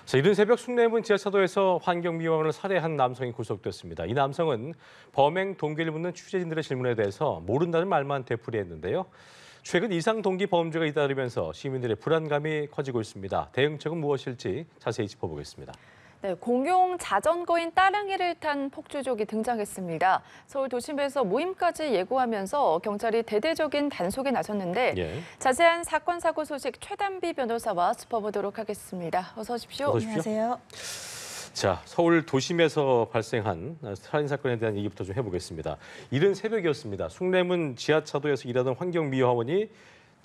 자, 이른 새벽 숭례문 지하차도에서 환경미화원을 살해한 남성이 구속됐습니다. 이 남성은 범행 동기를 묻는 취재진들의 질문에 대해서 모른다는 말만 되풀이했는데요. 최근 이상 동기 범죄가 잇따르면서 시민들의 불안감이 커지고 있습니다. 대응책은 무엇일지 자세히 짚어보겠습니다. 네, 공용 자전거인 따릉이를 탄 폭주족이 등장했습니다. 서울 도심에서 모임까지 예고하면서 경찰이 대대적인 단속에 나섰는데 자세한 사건 사고 소식 최단비 변호사와 짚어보도록 하겠습니다. 어서 오십시오. 안녕하세요. 자, 서울 도심에서 발생한 살인 사건에 대한 얘기부터 좀 해보겠습니다. 이른 새벽이었습니다. 숭례문 지하차도에서 일하던 환경미화원이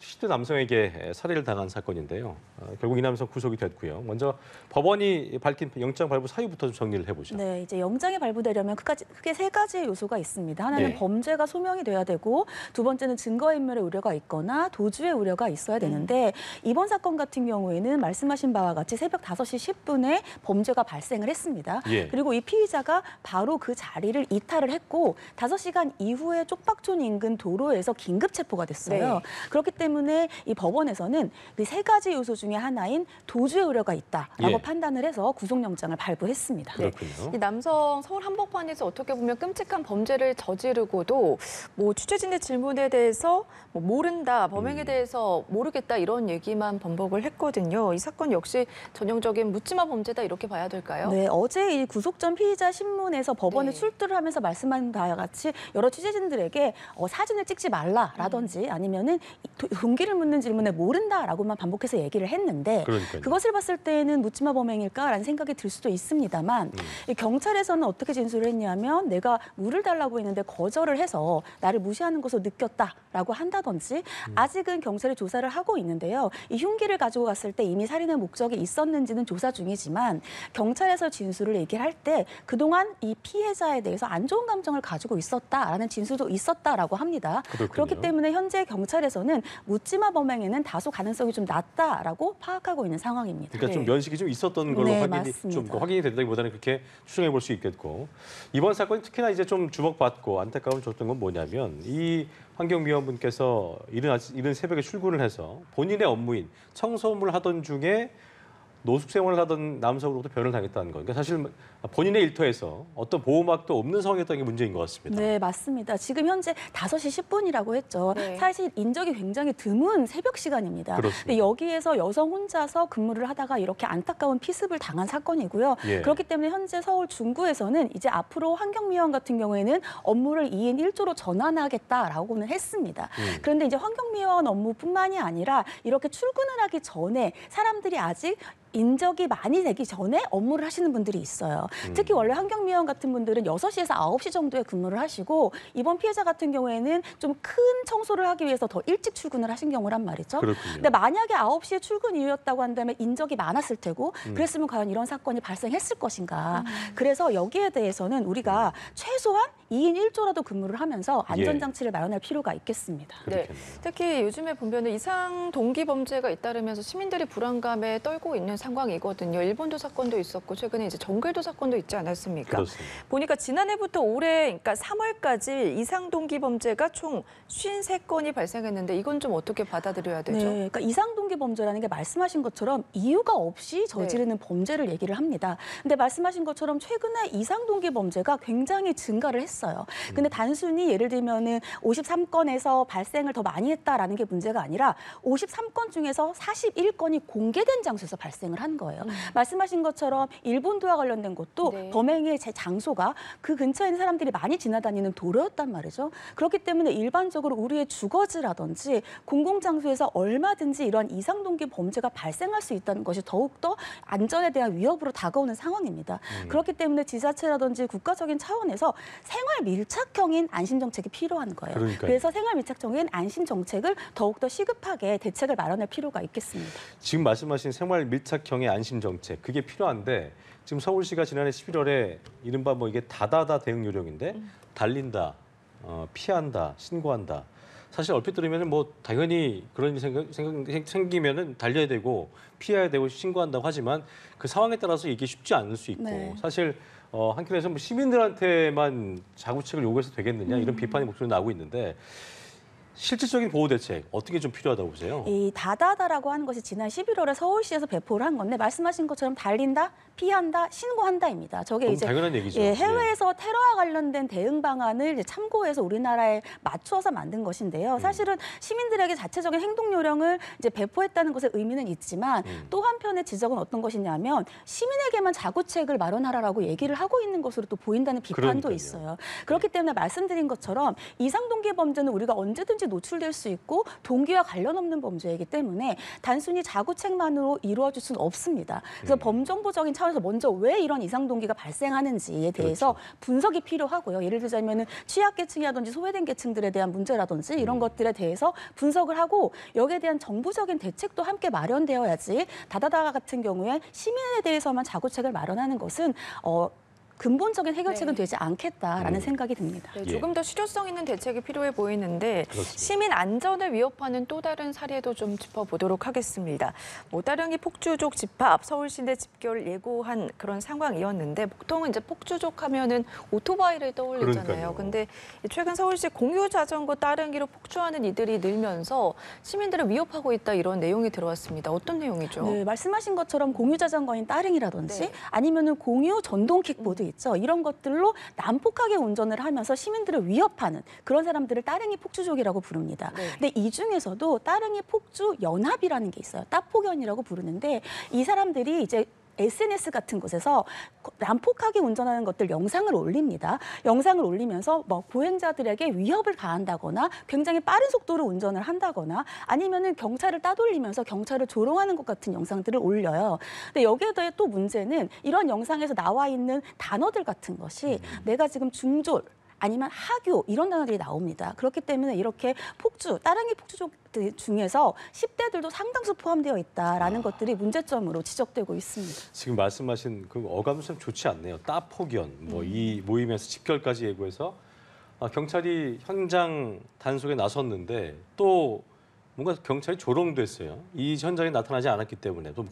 70대 남성에게 살해를 당한 사건인데요. 결국 이 남성 구속이 됐고요. 먼저 법원이 밝힌 영장 발부 사유부터 좀 정리를 해보죠. 네, 이제 영장이 발부되려면 크게 세 가지의 요소가 있습니다. 하나는 범죄가 소명이 돼야 되고, 두 번째는 증거인멸의 우려가 있거나 도주의 우려가 있어야 되는데 이번 사건 같은 경우에는 말씀하신 바와 같이 새벽 5시 10분에 범죄가 발생을 했습니다. 그리고 이 피의자가 바로 그 자리를 이탈을 했고 5시간 이후에 쪽박촌 인근 도로에서 긴급 체포가 됐어요. 그렇기 때문에 이 법원에서는 이 세 가지 요소 중에 하나인 도주의 우려가 있다라고 판단을 해서 구속영장을 발부했습니다. 그렇군요. 이 남성 서울 한복판에서 어떻게 보면 끔찍한 범죄를 저지르고도 취재진의 질문에 대해서 모른다, 범행에 대해서 모르겠다 이런 얘기만 반복을 했거든요. 이 사건 역시 전형적인 묻지마 범죄다 이렇게 봐야 될까요? 네, 어제 이 구속 전 피의자 신문에서 법원에 출두를 하면서 말씀한 바와 같이 여러 취재진들에게 사진을 찍지 말라라든지 아니면은 동기를 묻는 질문에 모른다라고만 반복해서 얘기를 했는데 그것을 봤을 때는 묻지마 범행일까라는 생각이 들 수도 있습니다만 이 경찰에서는 어떻게 진술을 했냐면 내가 물을 달라고 했는데 거절을 해서 나를 무시하는 것으로 느꼈다라고 한다든지 아직은 경찰이 조사를 하고 있는데요. 이 흉기를 가지고 갔을 때 이미 살인의 목적이 있었는지는 조사 중이지만 경찰에서 진술을 얘기를 할 때 그동안 이 피해자에 대해서 안 좋은 감정을 가지고 있었다라는 진술도 있었다라고 합니다. 그렇기 때문에 현재 경찰에서는 묻지마 범행에는 다소 가능성이 좀 낮다라고 파악하고 있는 상황입니다. 그러니까 좀 면식이 좀 있었던 걸로 확인이 된다기보다는 그렇게 추정해 볼 수 있겠고, 이번 사건이 특히나 이제 좀 주목받고 안타까움을 줬던 건 뭐냐면 이 환경미화원분께서 이른 새벽에 출근을 해서 본인의 업무인 청소업무를 하던 중에 노숙 생활을 하던 남성으로부터 변을 당했다는 거. 그러니까 사실 본인의 일터에서 어떤 보호막도 없는 상황이었다는 게 문제인 것 같습니다. 네, 맞습니다. 지금 현재 5시 10분이라고 했죠. 사실 인적이 굉장히 드문 새벽 시간입니다. 근데 여기에서 여성 혼자서 근무를 하다가 이렇게 안타까운 피습을 당한 사건이고요. 그렇기 때문에 현재 서울 중구에서는 이제 앞으로 환경미화원 같은 경우에는 업무를 2인 1조로 전환하겠다라고는 했습니다. 그런데 이제 환경미화원 업무뿐만이 아니라 이렇게 출근을 하기 전에 사람들이 아직 인적이 많이 되기 전에 업무를 하시는 분들이 있어요. 특히 원래 환경미화원 같은 분들은 6시에서 9시 정도에 근무를 하시고 이번 피해자 같은 경우에는 좀 큰 청소를 하기 위해서 더 일찍 출근을 하신 경우란 말이죠. 근데 만약에 9시에 출근 이후였다고 한다면 인적이 많았을 테고 그랬으면 과연 이런 사건이 발생했을 것인가. 그래서 여기에 대해서는 우리가 최소한 2인 1조라도 근무를 하면서 안전장치를 마련할 필요가 있겠습니다. 네, 특히 요즘에 보면 이상 동기 범죄가 잇따르면서 시민들이 불안감에 떨고 있는 상황이거든요. 일본도 사건도 있었고 최근에 이제 정글도 사건도 있지 않았습니까? 보니까 지난해부터 올해, 그러니까 3월까지 이상 동기 범죄가 총 53건이 발생했는데 이건 좀 어떻게 받아들여야 되죠? 네, 그러니까 이상 동기 범죄라는 게 말씀하신 것처럼 이유가 없이 저지르는 범죄를 얘기를 합니다. 근데 말씀하신 것처럼 최근에 이상 동기 범죄가 굉장히 증가를 했어요. 근데 단순히 예를 들면은 53건에서 발생을 더 많이 했다라는 게 문제가 아니라 53건 중에서 41건이 공개된 장소에서 발생을 한 거예요. 말씀하신 것처럼 일본도와 관련된 것도 범행의 장소가 그 근처에 있는 사람들이 많이 지나다니는 도로였단 말이죠. 그렇기 때문에 일반적으로 우리의 주거지라든지 공공장소에서 얼마든지 이러한 이상동기 범죄가 발생할 수 있다는 것이 더욱더 안전에 대한 위협으로 다가오는 상황입니다. 그렇기 때문에 지자체라든지 국가적인 차원에서 생활 밀착형인 안심정책이 필요한 거예요. 그래서 생활 밀착형인 안심정책을 더욱더 시급하게 대책을 마련할 필요가 있겠습니다. 지금 말씀하신 생활 밀착형의 안심정책, 그게 필요한데 지금 서울시가 지난해 11월에 이른바 이게 다다다 대응 요령인데 달린다, 피한다, 신고한다. 사실 얼핏 들으면 당연히 그런 생기면은 달려야 되고 피해야 되고 신고한다고 하지만 그 상황에 따라서 이게 쉽지 않을 수 있고 사실 한편에서 시민들한테만 자구책을 요구해서 되겠느냐 이런 비판의 목소리가 나오고 있는데 실질적인 보호 대책 어떻게 좀 필요하다고 보세요? 이 다다다라고 하는 것이 지난 11월에 서울시에서 배포를 한 건데 말씀하신 것처럼 달린다, 피한다, 신고한다입니다. 저게 이제 당연한 얘기죠. 해외에서 테러와 관련된 대응 방안을 이제 참고해서 우리나라에 맞추어서 만든 것인데요. 사실은 시민들에게 자체적인 행동 요령을 이제 배포했다는 것의 의미는 있지만 또 한편의 지적은 어떤 것이냐면 시민에게만 자구책을 마련하라라고 얘기를 하고 있는 것으로 또 보인다는 비판도 그러니까요. 있어요. 그렇기 때문에 말씀드린 것처럼 이상 동기 범죄는 우리가 언제든지 노출될 수 있고 동기와 관련 없는 범죄이기 때문에 단순히 자구책만으로 이루어질 수는 없습니다. 그래서 범정보적인 차원에서 먼저 왜 이런 이상 동기가 발생하는지에 대해서 그렇죠. 분석이 필요하고요. 예를 들자면은 취약계층이라든지 소외된 계층들에 대한 문제라든지 이런 것들에 대해서 분석을 하고 여기에 대한 정부적인 대책도 함께 마련되어야지 다다다 같은 경우에 시민에 대해서만 자구책을 마련하는 것은 근본적인 해결책은 되지 않겠다라는 생각이 듭니다. 네, 조금 더 실효성 있는 대책이 필요해 보이는데 그렇습니다. 시민 안전을 위협하는 또 다른 사례도 좀 짚어보도록 하겠습니다. 따릉이 폭주족 집합 서울시내 집결 예고한 그런 상황이었는데 보통은 이제 폭주족 하면은 오토바이를 떠올리잖아요. 그러니까요. 근데 최근 서울시 공유 자전거 따릉이로 폭주하는 이들이 늘면서 시민들을 위협하고 있다 이런 내용이 들어왔습니다. 어떤 내용이죠? 네, 말씀하신 것처럼 공유 자전거인 따릉이라든지 아니면은 공유 전동 킥보드 있죠. 이런 것들로 난폭하게 운전을 하면서 시민들을 위협하는 그런 사람들을 따릉이 폭주족이라고 부릅니다. 근데 이 중에서도 따릉이 폭주 연합이라는 게 있어요. 따폭연이라고 부르는데 이 사람들이 이제 SNS 같은 곳에서 난폭하게 운전하는 것들 영상을 올립니다. 영상을 올리면서 보행자들에게 위협을 가한다거나 굉장히 빠른 속도로 운전을 한다거나 아니면은 경찰을 따돌리면서 경찰을 조롱하는 것 같은 영상들을 올려요. 근데 여기에 더해 또 문제는 이런 영상에서 나와 있는 단어들 같은 것이 내가 지금 중졸 아니면 하교 이런 단어들이 나옵니다. 그렇기 때문에 이렇게 따릉이 폭주족 중에서 10대들도 상당수 포함되어 있다라는 것들이 문제점으로 지적되고 있습니다. 지금 말씀하신 그 어감도 참 좋지 않네요. 따폭연, 이 모임에서 집결까지 예고해서 경찰이 현장 단속에 나섰는데 또 뭔가 경찰이 조롱됐어요. 이 현장에 나타나지 않았기 때문에 좀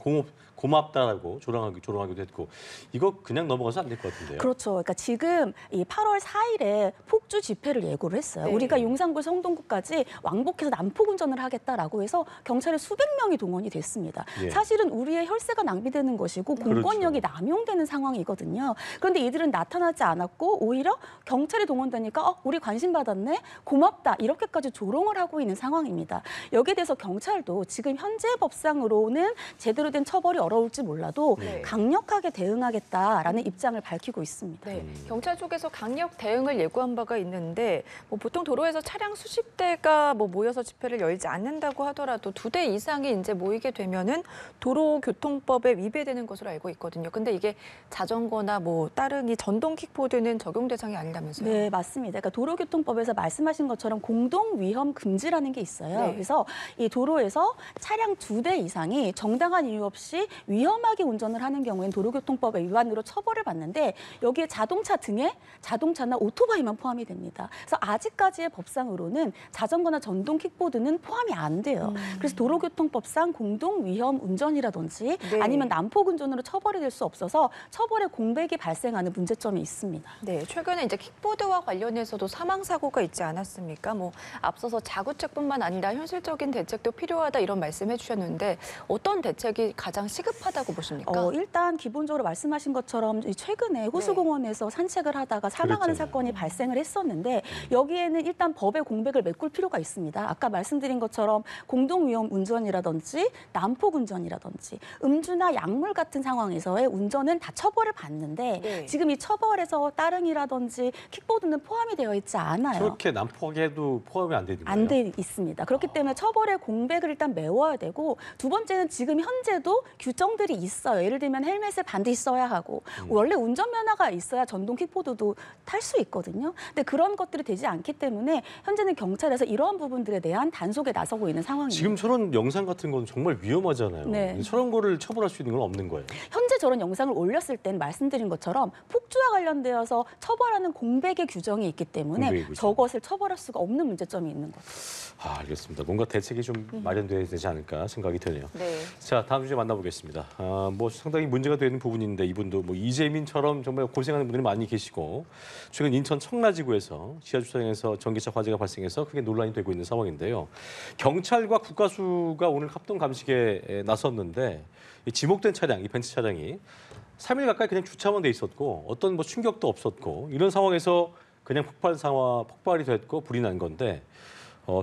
고맙다라고 조롱하기도 했고 이거 그냥 넘어가서 안 될 것 같은데요. 그렇죠. 그러니까 지금 이 8월 4일에 폭주 집회를 예고를 했어요. 우리가 용산구 성동구까지 왕복해서 난폭 운전을 하겠다라고 해서 경찰에 수백 명이 동원이 됐습니다. 사실은 우리의 혈세가 낭비되는 것이고 공권력이 남용되는 상황이거든요. 그런데 이들은 나타나지 않았고 오히려 경찰이 동원되니까 우리 관심 받았네, 고맙다 이렇게까지 조롱을 하고 있는 상황입니다. 여기에 대해서 경찰도 지금 현재 법상으로는 제대로 된 처벌이 어려울지 몰라도 강력하게 대응하겠다라는 입장을 밝히고 있습니다. 경찰 쪽에서 강력 대응을 예고한 바가 있는데 보통 도로에서 차량 수십 대가 모여서 집회를 열지 않는다고 하더라도 2대 이상이 이제 모이게 되면은 도로교통법에 위배되는 것으로 알고 있거든요. 근데 이게 자전거나 따릉이 전동 킥보드는 적용 대상이 아니라면서요? 네, 맞습니다. 그러니까 도로교통법에서 말씀하신 것처럼 공동 위험 금지라는 게 있어요. 그래서 이 도로에서 차량 2대 이상이 정당한 이유 없이 위험하게 운전을 하는 경우에는 도로교통법의 위반으로 처벌을 받는데 여기에 자동차 등에 자동차나 오토바이만 포함이 됩니다. 그래서 아직까지의 법상으로는 자전거나 전동 킥보드는 포함이 안 돼요. 그래서 도로교통법상 공동 위험 운전이라든지 아니면 난폭 운전으로 처벌이 될 수 없어서 처벌의 공백이 발생하는 문제점이 있습니다. 네, 최근에 이제 킥보드와 관련해서도 사망 사고가 있지 않았습니까? 앞서서 자구책뿐만 아니라 현실적인 대책도 필요하다 이런 말씀해 주셨는데 어떤 대책이 가장 시급하다고 보십니까? 일단 기본적으로 말씀하신 것처럼 최근에 호수공원에서 산책을 하다가 사망하는 사건이 발생을 했었는데 여기에는 일단 법의 공백을 메꿀 필요가 있습니다. 아까 말씀드린 것처럼 공동위험 운전이라든지 난폭 운전이라든지 음주나 약물 같은 상황에서의 운전은 다 처벌을 받는데 지금 이 처벌에서 따릉이라든지 킥보드는 포함이 되어 있지 않아요. 그렇게 난폭해도 포함이 안 되는 거예요? 안 돼 있습니다. 그렇기 때문에 처벌의 공백을 일단 메워야 되고 두 번째는 지금 현재도 규정들이 있어요. 예를 들면 헬멧을 반드시 써야 하고 원래 운전면허가 있어야 전동 킥보드도 탈 수 있거든요. 근데 그런 것들이 되지 않기 때문에 현재는 경찰에서 이러한 부분들에 대한 단속에 나서고 있는 상황입니다. 지금 저런 영상 같은 건 정말 위험하잖아요. 저런 거를 처벌할 수 있는 건 없는 거예요. 현재 저런 영상을 올렸을 땐 말씀드린 것처럼 폭주와 관련되어서 처벌하는 공백의 규정이 있기 때문에 저것을 처벌할 수가 없는 문제점이 있는 거죠. 알겠습니다. 뭔가 대책이 좀 마련돼야 되지 않을까 생각이 드네요. 네. 자, 다음 주제 만나보겠습니다. 뭐 상당히 문제가 되는 부분인데 이분도 뭐 이재민처럼 정말 고생하는 분들이 많이 계시고 최근 인천 청라지구에서 지하주차장에서 전기차 화재가 발생해서 크게 논란이 되고 있는 상황인데요. 경찰과 국가수가 오늘 합동 감식에 나섰는데 이 지목된 차량, 이 벤츠 차량이 3일 가까이 그냥 주차만 돼 있었고 어떤 뭐 충격도 없었고 이런 상황에서 그냥 폭발이 됐고 불이 난 건데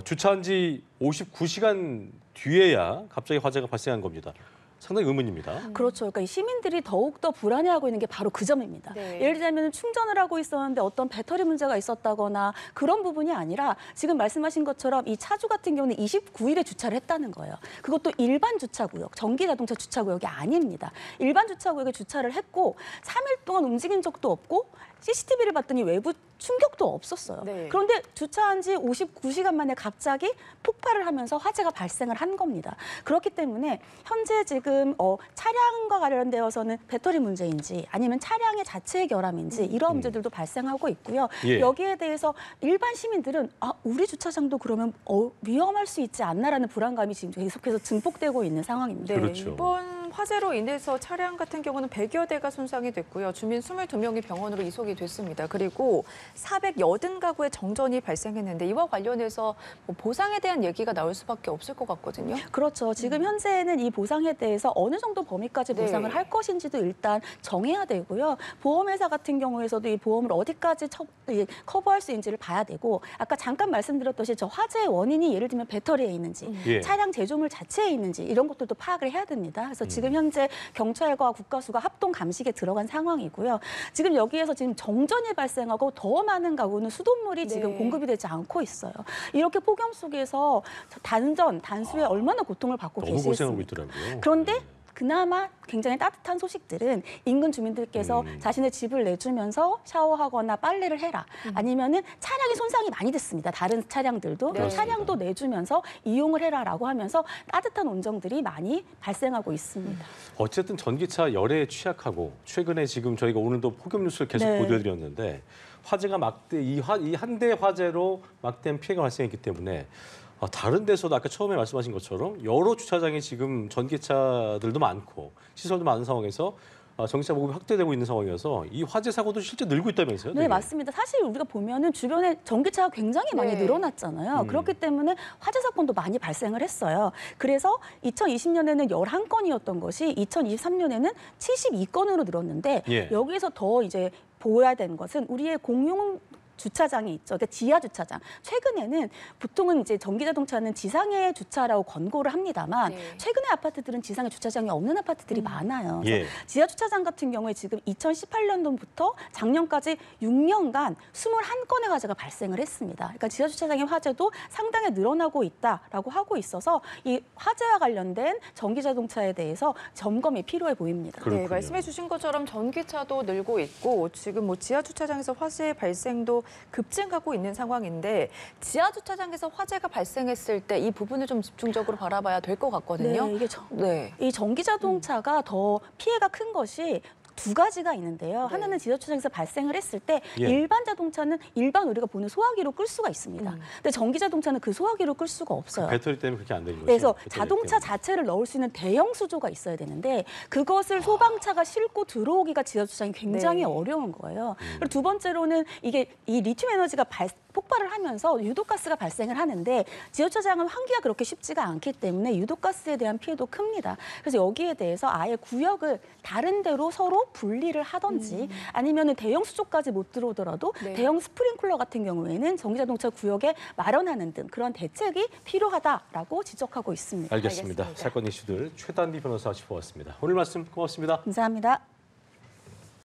주차한 지 59시간 뒤에야 갑자기 화재가 발생한 겁니다. 상당히 의문입니다. 그렇죠. 그러니까 이 시민들이 더욱더 불안해하고 있는 게 바로 그 점입니다. 네. 예를 들자면 충전을 하고 있었는데 어떤 배터리 문제가 있었다거나 그런 부분이 아니라 지금 말씀하신 것처럼 이 차주 같은 경우는 29일에 주차를 했다는 거예요. 그것도 일반 주차구역, 전기자동차 주차구역이 아닙니다. 일반 주차구역에 주차를 했고 3일 동안 움직인 적도 없고 CCTV를 봤더니 외부 충격도 없었어요. 네. 그런데 주차한 지 59시간 만에 갑자기 폭발을 하면서 화재가 발생을 한 겁니다. 그렇기 때문에 현재 지금 차량과 관련되어서는 배터리 문제인지 아니면 차량의 자체의 결함인지 이러한 문제들도 발생하고 있고요. 예. 여기에 대해서 일반 시민들은 우리 주차장도 그러면 위험할 수 있지 않나라는 불안감이 지금 계속해서 증폭되고 있는 상황입니다. 네. 그렇죠. 이번 화재로 인해서 차량 같은 경우는 100여 대가 손상이 됐고요. 주민 22명이 병원으로 이송이 됐습니다. 그리고 480가구의 정전이 발생했는데 이와 관련해서 뭐 보상에 대한 얘기가 나올 수밖에 없을 것 같거든요. 그렇죠. 지금 현재는 이 보상에 대해서 어느 정도 범위까지 보상을 할 것인지도 일단 정해야 되고요. 보험회사 같은 경우에서도 이 보험을 어디까지 커버할 수 있는지를 봐야 되고 아까 잠깐 말씀드렸듯이 저 화재의 원인이 예를 들면 배터리에 있는지 차량 제조물 자체에 있는지 이런 것들도 파악을 해야 됩니다. 그래서 지금 현재 경찰과 국가수가 합동 감식에 들어간 상황이고요. 지금 여기에서 지금 정전이 발생하고 더 많은 가구는 수돗물이 지금 공급이 되지 않고 있어요. 이렇게 폭염 속에서 단수에 얼마나 고통을 받고 너무 고생하고 계시겠습니까? 있더라고요. 그런데 그나마 굉장히 따뜻한 소식들은 인근 주민들께서 자신의 집을 내주면서 샤워하거나 빨래를 해라. 아니면은 차량이 손상이 많이 됐습니다. 다른 차량들도 네. 차량도 내주면서 이용을 해라라고 하면서 따뜻한 온정들이 많이 발생하고 있습니다. 어쨌든 전기차 열에 취약하고 최근에 지금 저희가 오늘도 폭염 뉴스를 계속 보도해드렸는데 화재가 이 한 대 화재로 막대한 피해가 발생했기 때문에 다른 데서도 아까 처음에 말씀하신 것처럼 여러 주차장에 지금 전기차들도 많고 시설도 많은 상황에서 전기차 보급이 확대되고 있는 상황이어서 이 화재 사고도 실제 늘고 있다면서요? 네, 맞습니다. 사실 우리가 보면은 주변에 전기차가 굉장히 많이 늘어났잖아요. 그렇기 때문에 화재 사건도 많이 발생을 했어요. 그래서 2020년에는 11건이었던 것이 2023년에는 72건으로 늘었는데 여기에서 더 이제 보여야 되는 것은 우리의 공용 주차장이 있죠. 그러니까 지하 주차장. 최근에는 보통은 이제 전기자동차는 지상에 주차라고 권고를 합니다만 최근에 아파트들은 지상에 주차장이 없는 아파트들이 많아요. 지하 주차장 같은 경우에 지금 2018년도부터 작년까지 6년간 21건의 화재가 발생을 했습니다. 그러니까 지하 주차장의 화재도 상당히 늘어나고 있다라고 하고 있어서 이 화재와 관련된 전기자동차에 대해서 점검이 필요해 보입니다. 네, 말씀해 주신 것처럼 전기차도 늘고 있고 지금 뭐 지하 주차장에서 화재 발생도 급증하고 있는 상황인데 지하 주차장에서 화재가 발생했을 때 이 부분을 좀 집중적으로 바라봐야 될 것 같거든요. 이 전기 자동차가 더 피해가 큰 것이 두 가지가 있는데요. 하나는 지하 주차장에서 발생을 했을 때 일반 자동차는 일반 우리가 보는 소화기로 끌 수가 있습니다. 근데 전기 자동차는 그 소화기로 끌 수가 없어요. 배터리 때문에 그렇게 안 되는 거죠. 그래서 자동차 자체를 넣을 수 있는 대형 수조가 있어야 되는데 그것을 소방차가 싣고 들어오기가 지하 주차장이 굉장히 어려운 거예요. 그리고 두 번째로는 이게 이 리튬 에너지가 폭발을 하면서 유독가스가 발생을 하는데 지하주차장은 환기가 그렇게 쉽지가 않기 때문에 유독가스에 대한 피해도 큽니다. 그래서 여기에 대해서 아예 구역을 다른 데로 서로 분리를 하든지 아니면 대형 수조까지 못 들어오더라도 대형 스프링클러 같은 경우에는 전기자동차 구역에 마련하는 등 그런 대책이 필요하다라고 지적하고 있습니다. 알겠습니다. 사건 이슈들 최단비 변호사와 짚어봤습니다. 오늘 말씀 고맙습니다. 감사합니다.